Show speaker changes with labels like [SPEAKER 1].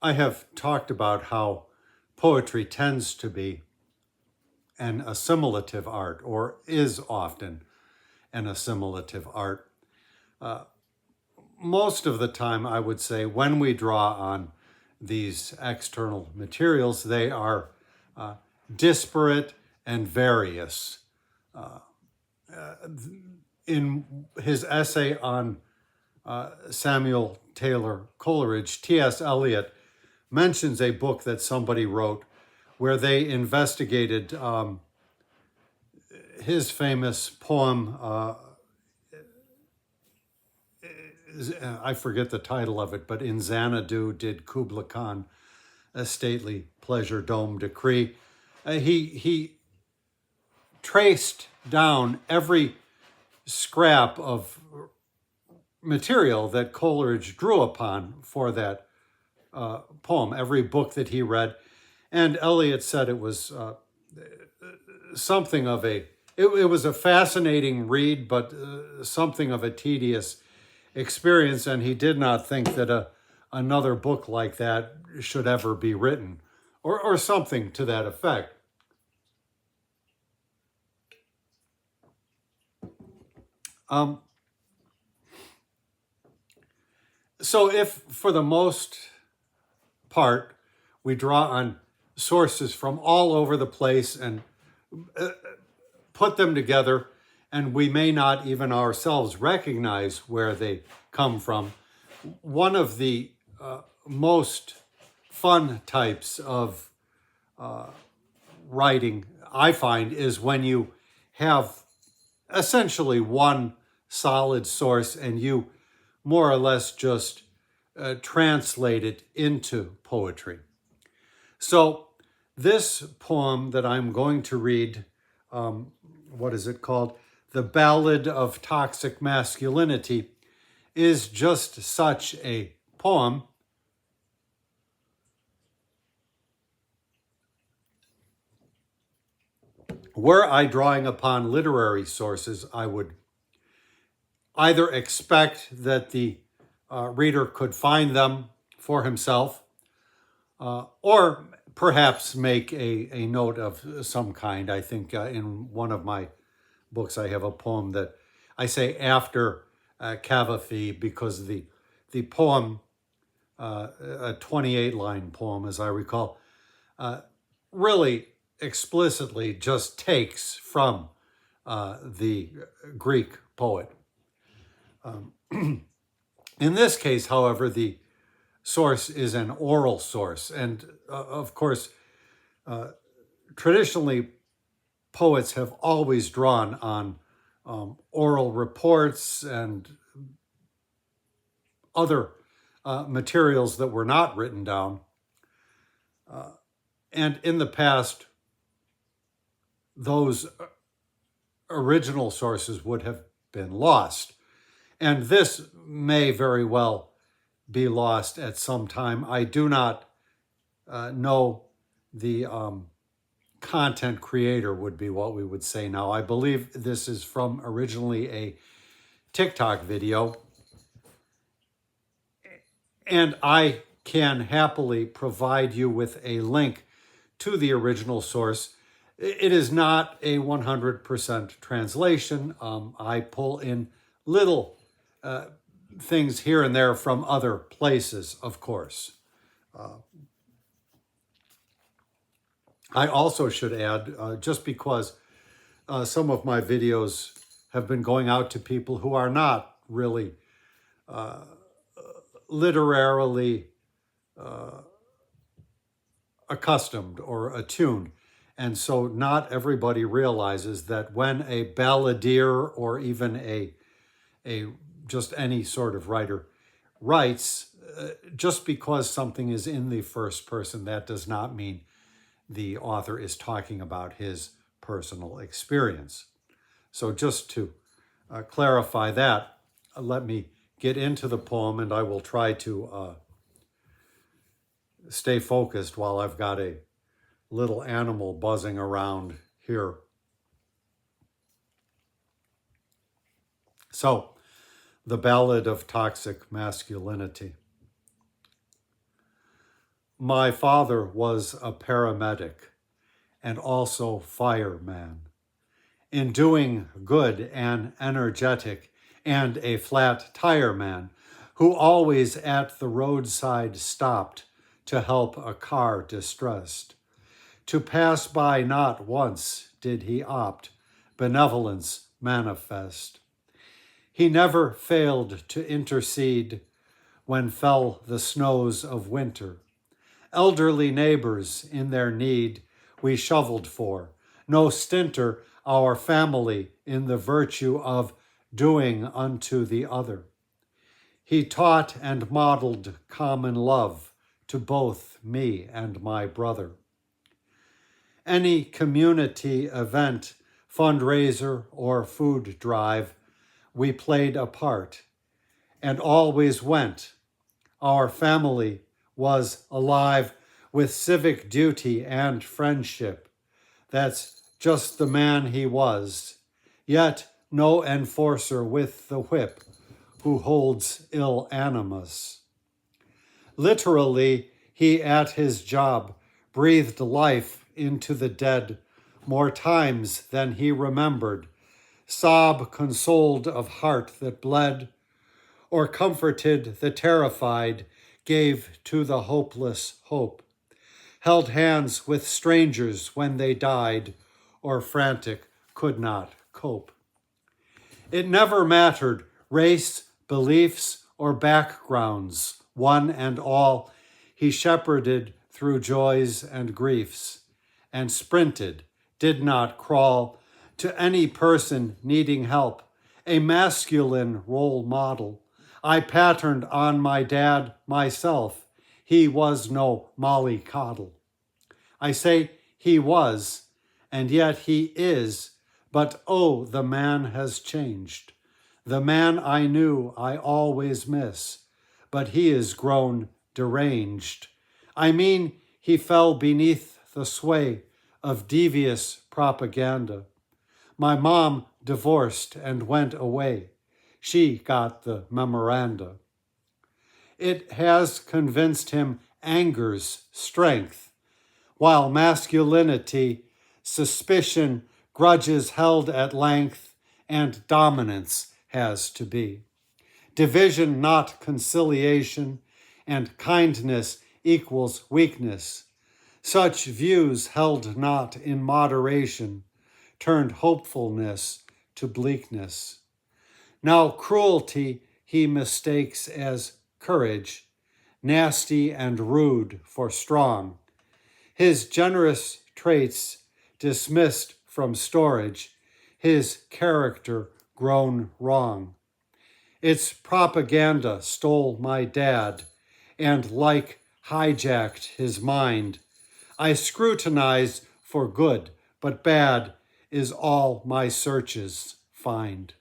[SPEAKER 1] I have talked about how poetry tends to be an assimilative art, or is often an assimilative art. Most of the time, I would say, when we draw on these external materials, they are disparate and various. In his essay on Samuel Taylor Coleridge, T.S. Eliot mentions a book that somebody wrote where they investigated his famous poem. I forget the title of it, but in Xanadu did Kubla Khan a stately pleasure dome decree. He traced down every scrap of material that Coleridge drew upon for that poem, every book that he read. And Eliot said it was something of it was a fascinating read, but something of a tedious experience, and he did not think that another book like that should ever be written, or something to that effect. So if, for the most part, we draw on sources from all over the place and put them together, and we may not even ourselves recognize where they come from, one of the most fun types of writing, I find, is when you have essentially one solid source and you more or less just translate it into poetry. So this poem that I'm going to read, what is it called? The Ballad of Toxic Masculinity, is just such a poem. Were I drawing upon literary sources, I would either expect that the reader could find them for himself, or perhaps make a note of some kind. I think in one of my books I have a poem that I say after Cavaphy, because the poem, a 28-line poem as I recall, really explicitly just takes from the Greek poet. In this case, however, the source is an oral source. And of course, traditionally, poets have always drawn on oral reports and other materials that were not written down. And in the past, those original sources would have been lost. And this may very well be lost at some time. I do not know the content creator, would be what we would say now. I believe this is from originally a TikTok video. And I can happily provide you with a link to the original source. It is not a 100% translation. I pull in little things here and there from other places, of course. I also should add, just because some of my videos have been going out to people who are not really literarily accustomed or attuned. And so not everybody realizes that when a balladeer or even a just any sort of writer writes, just because something is in the first person, that does not mean the author is talking about his personal experience. So just to clarify that, let me get into the poem, and I will try to stay focused while I've got a little animal buzzing around here. So, the Ballad of Toxic Masculinity. My father was a paramedic and also fireman. In doing good and energetic, and a flat tire man who always at the roadside stopped to help a car distressed. To pass by not once did he opt, benevolence manifest. He never failed to intercede when fell the snows of winter. Elderly neighbors in their need we shoveled for, no stinter our family in the virtue of doing unto the other. He taught and modeled common love to both me and my brother. Any community event, fundraiser, or food drive, we played a part and always went. Our family was alive with civic duty and friendship. That's just the man he was, yet no enforcer with the whip who holds ill animus. Literally, he at his job breathed life into the dead more times than he remembered, sob consoled of heart that bled, or comforted the terrified, gave to the hopeless hope, held hands with strangers when they died, or frantic could not cope. It never mattered race, beliefs, or backgrounds, one and all, he shepherded through joys and griefs, and sprinted, did not crawl, to any person needing help, a masculine role model. I patterned on my dad myself. He was no mollycoddle. I say he was, and yet he is, but oh, the man has changed. The man I knew I always miss, but he is grown deranged. I mean, he fell beneath the sway of devious propaganda. My mom divorced and went away. She got the memoranda. It has convinced him anger's strength, while masculinity, suspicion, grudges held at length, and dominance has to be. Division not conciliation, and kindness equals weakness. Such views held not in moderation turned hopefulness to bleakness. Now cruelty he mistakes as courage, nasty and rude for strong. His generous traits dismissed from storage, his character grown wrong. Its propaganda stole my dad and like hijacked his mind. I scrutinize for good, but bad is all my searches find.